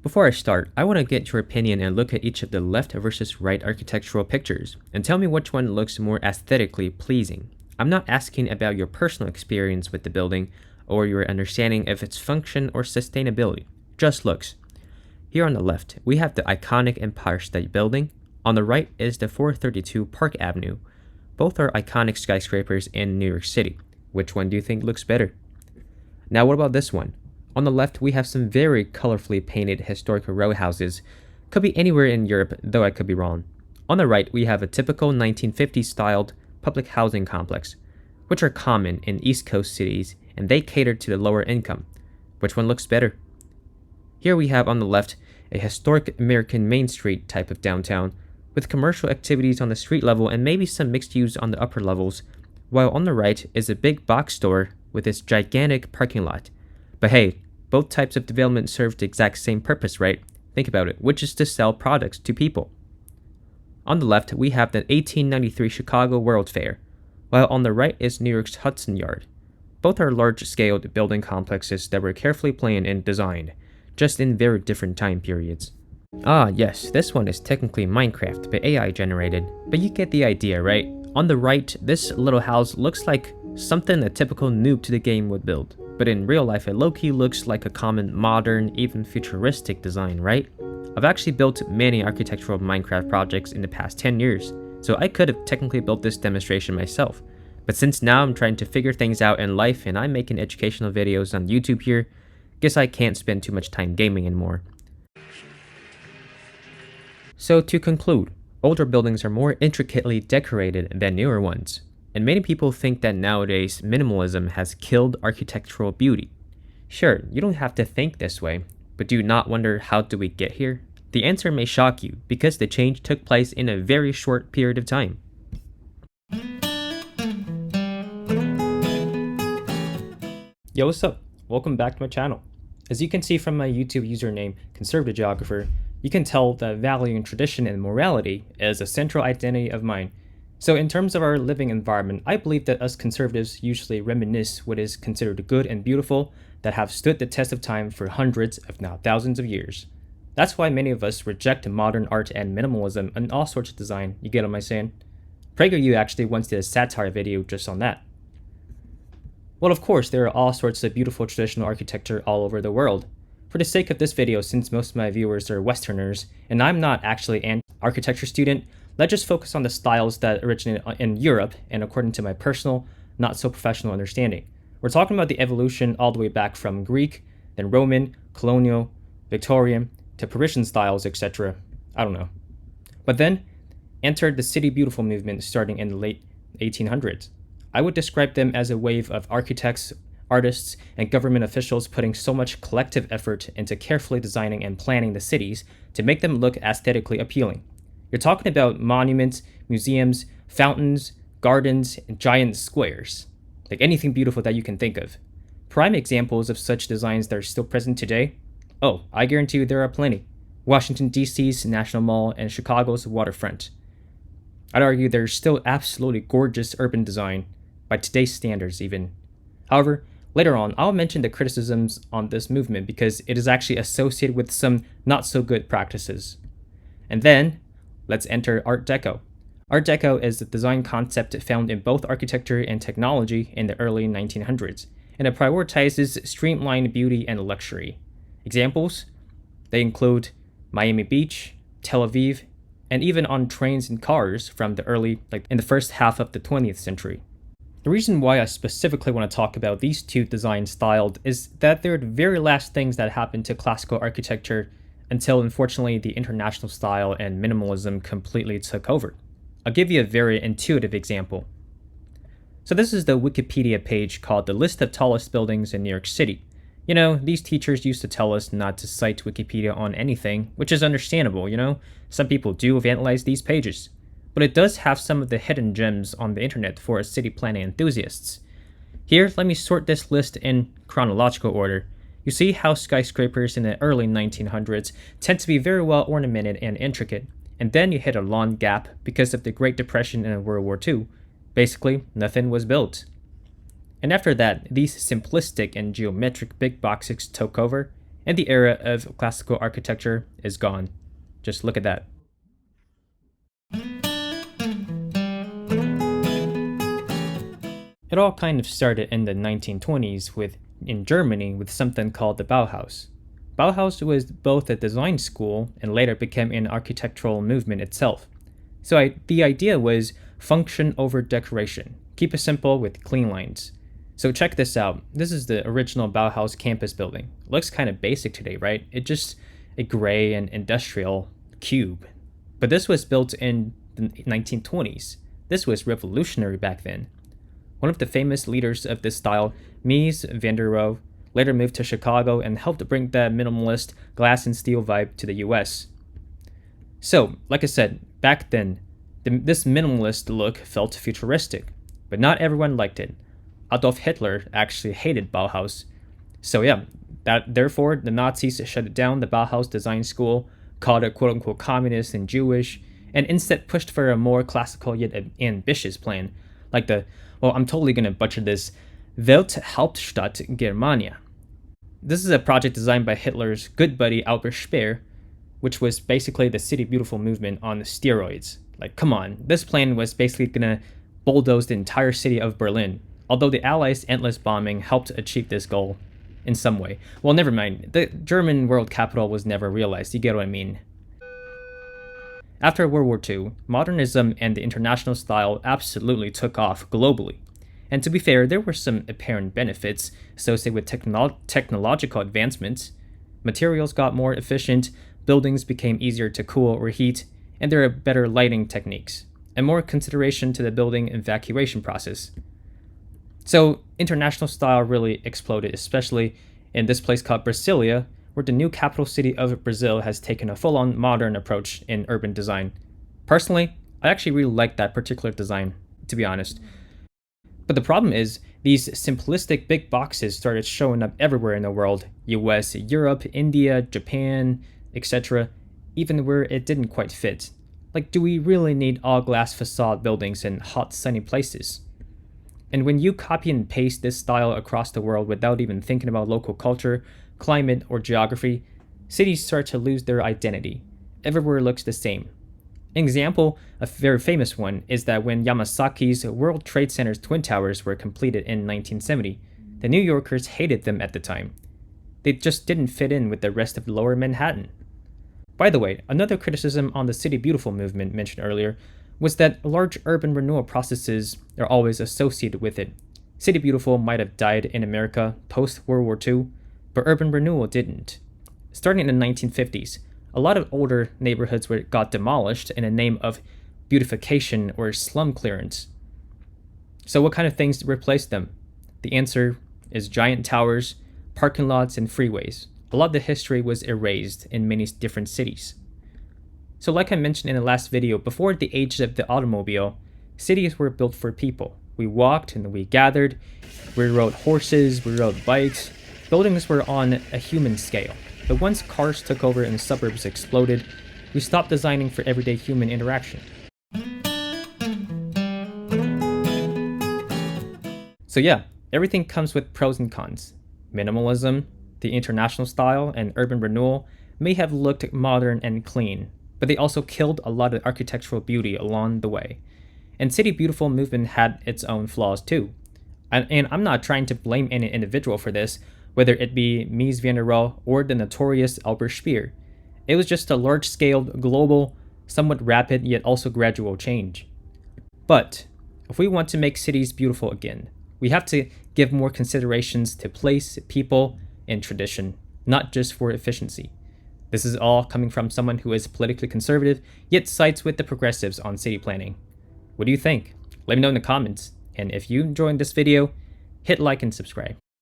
Before I start, I want to get your opinion and look at each of the left versus right architectural pictures, and tell me which one looks more aesthetically pleasing. I'm not asking about your personal experience with the building, or your understanding of its function or sustainability, just looks. Here on the left, we have the iconic Empire State Building. On the right is the 432 Park Avenue. Both are iconic skyscrapers in New York City. Which one do you think looks better? Now what about this one? On the left, we have some very colorfully painted historic row houses. Could be anywhere in Europe, though I could be wrong. On the right, we have a typical 1950s-styled public housing complex, which are common in East Coast cities, and they cater to the lower income. Which one looks better? Here we have on the left a historic American Main Street type of downtown, with commercial activities on the street level and maybe some mixed use on the upper levels, while on the right is a big box store with its gigantic parking lot. But hey, both types of development serve the exact same purpose, right? Think about it, which is to sell products to people. On the left, we have the 1893 Chicago World's Fair, while on the right is New York's Hudson Yard. Both are large-scale building complexes that were carefully planned and designed, just in very different time periods. Ah yes, this one is technically Minecraft, but AI generated, but you get the idea, right? On the right, this little house looks like something a typical noob to the game would build, but in real life it low-key looks like a common modern, even futuristic design, right? I've actually built many architectural Minecraft projects in the past 10 years, so I could have technically built this demonstration myself. But since now I'm trying to figure things out in life and I'm making educational videos on YouTube here, guess I can't spend too much time gaming anymore. So to conclude, older buildings are more intricately decorated than newer ones, and many people think that nowadays minimalism has killed architectural beauty. Sure, you don't have to think this way, but do you not wonder how do we get here? The answer may shock you, because the change took place in a very short period of time. Yo, what's up? Welcome back to my channel. As you can see from my YouTube username, Conservative Geographer, you can tell that valuing tradition and morality is a central identity of mine. So in terms of our living environment, I believe that us conservatives usually reminisce what is considered good and beautiful that have stood the test of time for hundreds, if not thousands of years. That's why many of us reject modern art and minimalism and all sorts of design, you get what I'm saying? PragerU actually once did a satire video just on that. Well, of course, there are all sorts of beautiful traditional architecture all over the world. For the sake of this video, since most of my viewers are Westerners, and I'm not actually an architecture student, let's just focus on the styles that originate in Europe and according to my personal, not so professional understanding. We're talking about the evolution all the way back from Greek, then Roman, colonial, Victorian, to Parisian styles, etc. I don't know. But then entered the City Beautiful movement starting in the late 1800s. I would describe them as a wave of architects, artists, and government officials putting so much collective effort into carefully designing and planning the cities to make them look aesthetically appealing. You're talking about monuments, museums, fountains, gardens, and giant squares. Like anything beautiful that you can think of. Prime examples of such designs that are still present today? Oh, I guarantee you there are plenty. Washington, D.C.'s National Mall and Chicago's waterfront. I'd argue there's still absolutely gorgeous urban design, by today's standards even. However, later on, I'll mention the criticisms on this movement because it is actually associated with some not so good practices. And then, let's enter Art Deco. Art Deco is the design concept found in both architecture and technology in the early 1900s, and it prioritizes streamlined beauty and luxury. Examples? They include Miami Beach, Tel Aviv, and even on trains and cars from in the first half of the 20th century. The reason why I specifically want to talk about these two design styles is that they're the very last things that happened to classical architecture until unfortunately the international style and minimalism completely took over. I'll give you a very intuitive example. So this is the Wikipedia page called The List of Tallest Buildings in New York City. You know, these teachers used to tell us not to cite Wikipedia on anything, which is understandable, you know? Some people do vandalize these pages. But it does have some of the hidden gems on the internet for city planning enthusiasts. Here, let me sort this list in chronological order. You see how skyscrapers in the early 1900s tend to be very well ornamented and intricate, and then you hit a long gap because of the Great Depression and World War II. Basically, nothing was built. And after that, these simplistic and geometric big boxes took over, and the era of classical architecture is gone. Just look at that. It all kind of started in the 1920s in Germany with something called the Bauhaus. Bauhaus was both a design school and later became an architectural movement itself. So the idea was function over decoration. Keep it simple with clean lines. So check this out. This is the original Bauhaus campus building. It looks kind of basic today, right? It's just a gray and industrial cube. But this was built in the 1920s. This was revolutionary back then. One of the famous leaders of this style, Mies van der Rohe, later moved to Chicago and helped bring that minimalist glass and steel vibe to the US. So, like I said, back then, this minimalist look felt futuristic, but not everyone liked it. Adolf Hitler actually hated Bauhaus. So yeah, therefore the Nazis shut down the Bauhaus design school, called it quote-unquote communist and Jewish, and instead pushed for a more classical yet ambitious plan, like I'm totally gonna butcher this, Welthauptstadt Germania. This is a project designed by Hitler's good buddy Albert Speer, which was basically the City Beautiful movement on steroids. Like, come on, this plan was basically gonna bulldoze the entire city of Berlin, although the Allies' endless bombing helped achieve this goal in some way. Well, never mind, the German world capital was never realized, you get what I mean. After World War II, modernism and the international style absolutely took off globally. And to be fair, there were some apparent benefits associated with technological advancements. Materials got more efficient, buildings became easier to cool or heat, and there are better lighting techniques, and more consideration to the building evacuation process. So international style really exploded, especially in this place called Brasilia, where the new capital city of Brazil has taken a full-on modern approach in urban design. Personally, I actually really like that particular design, to be honest. But the problem is, these simplistic big boxes started showing up everywhere in the world, US, Europe, India, Japan, etc., even where it didn't quite fit. Like, do we really need all-glass facade buildings in hot, sunny places? And when you copy and paste this style across the world without even thinking about local culture, climate, or geography, cities start to lose their identity. Everywhere looks the same. An example, a very famous one, is that when Yamasaki's World Trade Center's Twin Towers were completed in 1970, the New Yorkers hated them at the time. They just didn't fit in with the rest of lower Manhattan. By the way, another criticism on the City Beautiful movement mentioned earlier was that large urban renewal processes are always associated with it. City Beautiful might have died in America post-World War II, but urban renewal didn't. Starting in the 1950s, a lot of older neighborhoods got demolished in the name of beautification or slum clearance. So what kind of things replaced them? The answer is giant towers, parking lots, and freeways. A lot of the history was erased in many different cities. So like I mentioned in the last video, before the age of the automobile, cities were built for people. We walked and we gathered, we rode horses, we rode bikes. Buildings were on a human scale. But once cars took over and the suburbs exploded, we stopped designing for everyday human interaction. So yeah, everything comes with pros and cons. Minimalism, the international style, and urban renewal may have looked modern and clean, but they also killed a lot of architectural beauty along the way. And City Beautiful movement had its own flaws too. And I'm not trying to blame any individual for this, whether it be Mies van der Rohe or the notorious Albert Speer. It was just a large-scale, global, somewhat rapid yet also gradual change. But if we want to make cities beautiful again, we have to give more considerations to place, people, and tradition, not just for efficiency. This is all coming from someone who is politically conservative, yet sides with the progressives on city planning. What do you think? Let me know in the comments. And if you enjoyed this video, hit like and subscribe.